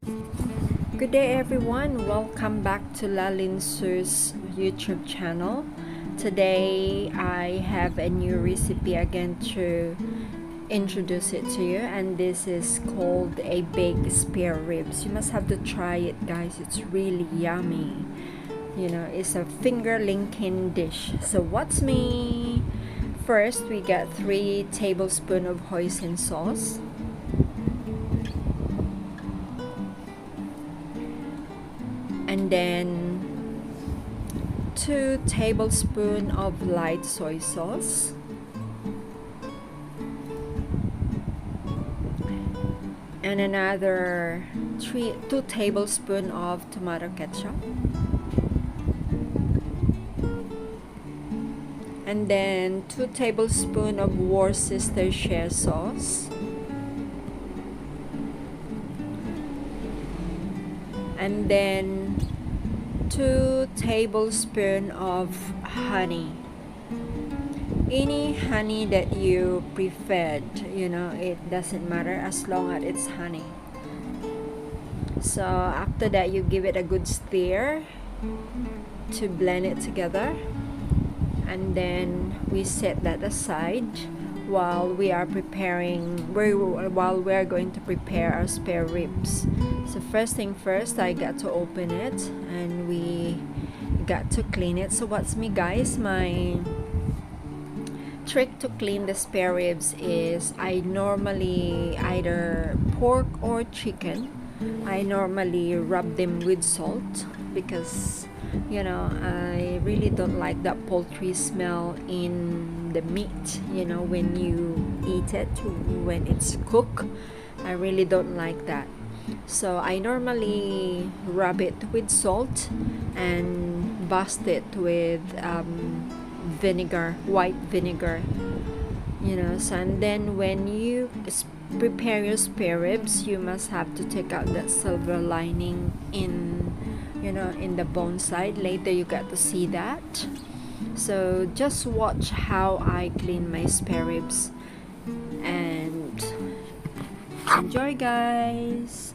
Good day everyone, welcome back to Lalinsu's YouTube channel. Today I have a new recipe again to introduce it to you, and this is called a baked spare ribs. You must have to try it, guys. It's really yummy. You know, it's a finger licking dish. So what's me? First we got 3 tablespoons of hoisin sauce. And then 2 tablespoons of light soy sauce, and another 2 tablespoons of tomato ketchup, and then 2 tablespoons of Worcestershire sauce, and then 2 tablespoons of honey. Any honey that you preferred, you know, it doesn't matter as long as it's honey. So after that, you give it a good stir to blend it together, and then we set that aside while we are going to prepare our spare ribs. So first thing first, I got to open it and we got to clean it. So what's me, guys, my trick to clean the spare ribs is I normally either pork or chicken, I normally rub them with salt because you know I really don't like that poultry smell in the meat, you know, when you eat it, when it's cooked. I really don't like that. So I normally rub it with salt and bust it with vinegar, white vinegar, you know. So, and then when you prepare your spare ribs, you must have to take out that silver lining in, you know, in the bone side. Later you got to see that. So just watch how I clean my spare ribs and enjoy, guys.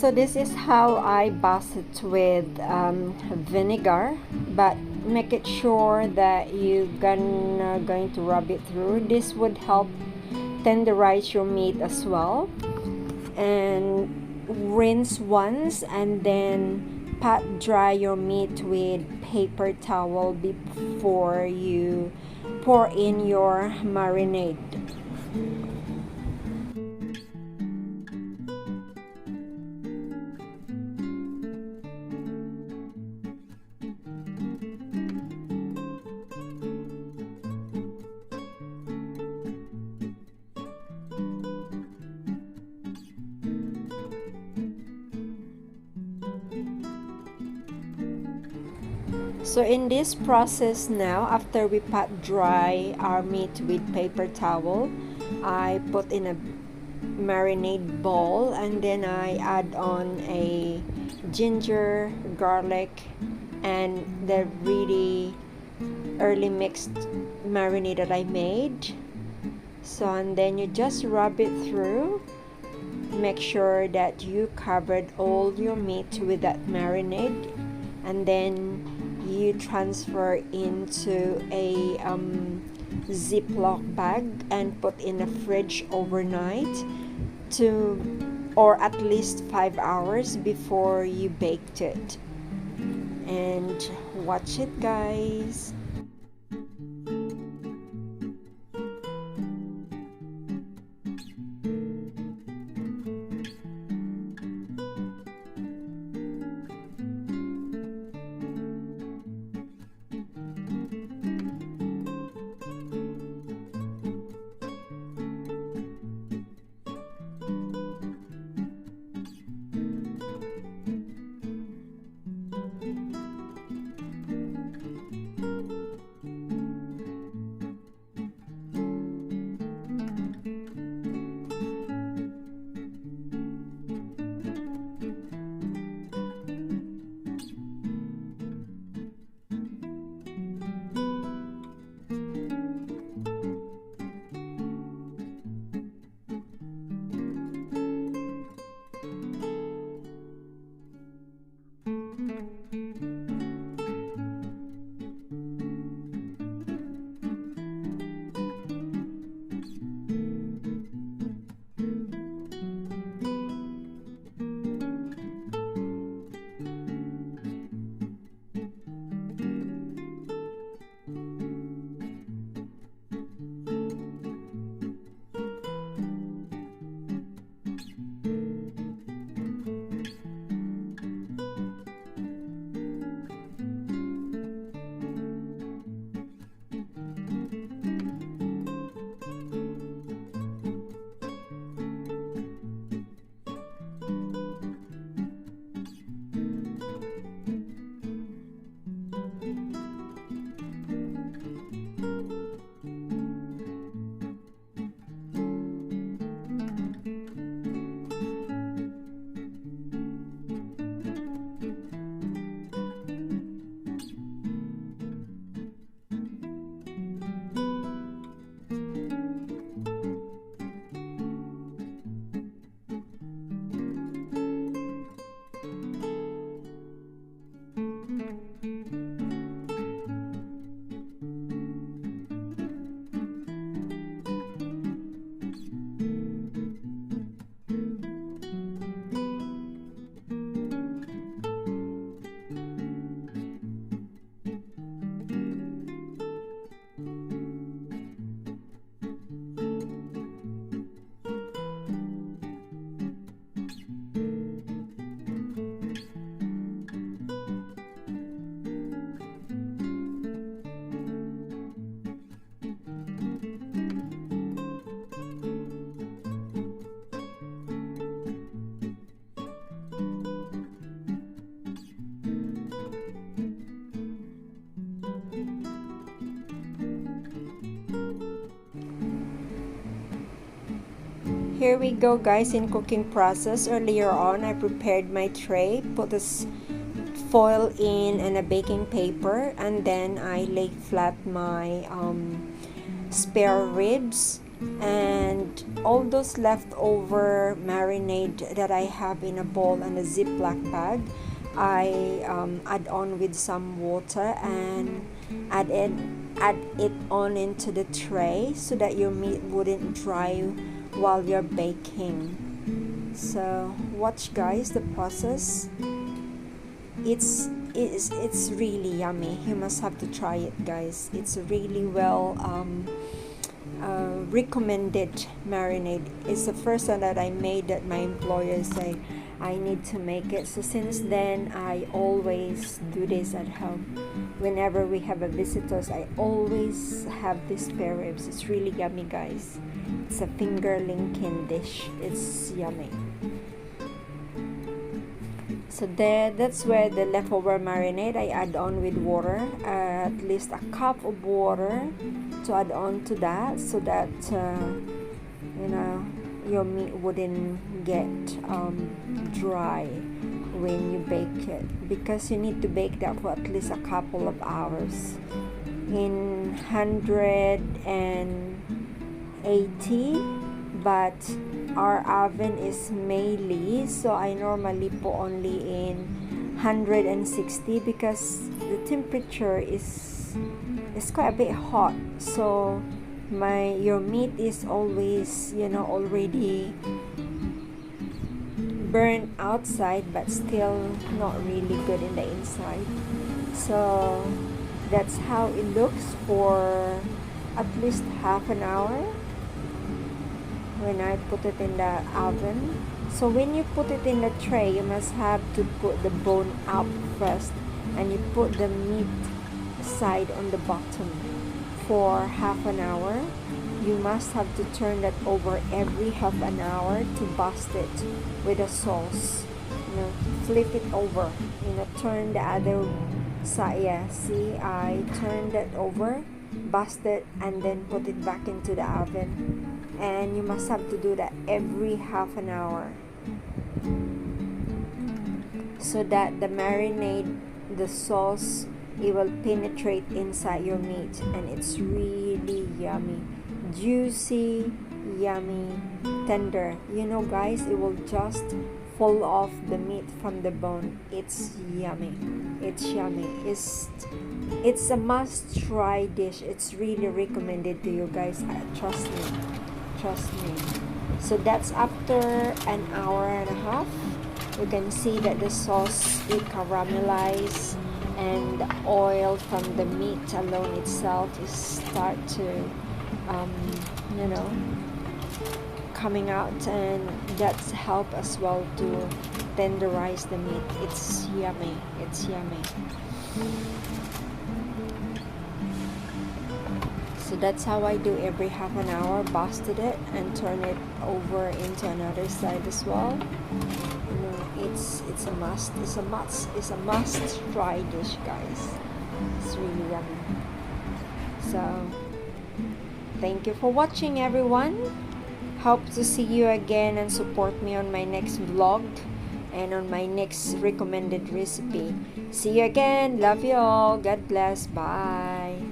So this is how I baste it with vinegar, but make it sure that you're going to rub it through. This would help tenderize your meat as well. And rinse once, and then pat dry your meat with paper towel before you pour in your marinade. So in this process now, after we pat dry our meat with paper towel, I put in a marinade bowl, and then I add on a ginger, garlic, and the really early mixed marinade that I made. So, and then you just rub it through. Make sure that you covered all your meat with that marinade, and then you transfer into a Ziploc bag and put in the fridge overnight or at least 5 hours before you baked it. And watch it, guys. Here we go, guys, in cooking process. Earlier on, I prepared my tray, put this foil in and a baking paper, and then I laid flat my spare ribs And all those leftover marinade that I have in a bowl and a Ziploc bag, I add on with some water and add it on into the tray so that your meat wouldn't dry while you're baking. So watch guys the process. It's really yummy. You must have to try it guys. It's really well recommended marinade. It's the first one that I made that my employer say I need to make it. So since then I always do this at home. Whenever we have a visitors, I always have this spare ribs. It's really yummy guys. It's a finger linking dish. It's yummy. So that's where the leftover marinade I add on with water, at least a cup of water to add on to that, so that you know, your meat wouldn't get dry when you bake it, because you need to bake that for at least a couple of hours in 180, but our oven is Meili, so I normally put only in 160 because the temperature is quite a bit hot. So your meat is always, you know, already burnt outside but still not really good in the inside. So that's how it looks for at least half an hour when I put it in the oven. So when you put it in the tray, you must have to put the bone up first, and you put the meat side on the bottom for half an hour. You must have to turn that over every half an hour to bust it with a sauce. You know, flip it over, you know, turn the other side. Yeah, see, I turned that over, bust it, and then put it back into the oven. And you must have to do that every half an hour so that the marinade, the sauce, it will penetrate inside your meat, and it's really yummy, juicy, yummy, tender. You know guys, it will just fall off the meat from the bone. It's yummy. It's yummy. It's a must try dish. It's really recommended to you guys. Trust me. So that's after an hour and a half. You can see that the sauce, it caramelized, and the oil from the meat alone itself is start to you know, coming out, and that's help as well to tenderize the meat. It's yummy. So that's how I do every half an hour. Busted it and turn it over into another side as well. You know, it's a must. It's a must try dish, guys. It's really yummy. So thank you for watching, everyone. Hope to see you again and support me on my next vlog and on my next recommended recipe. See you again. Love you all. God bless. Bye.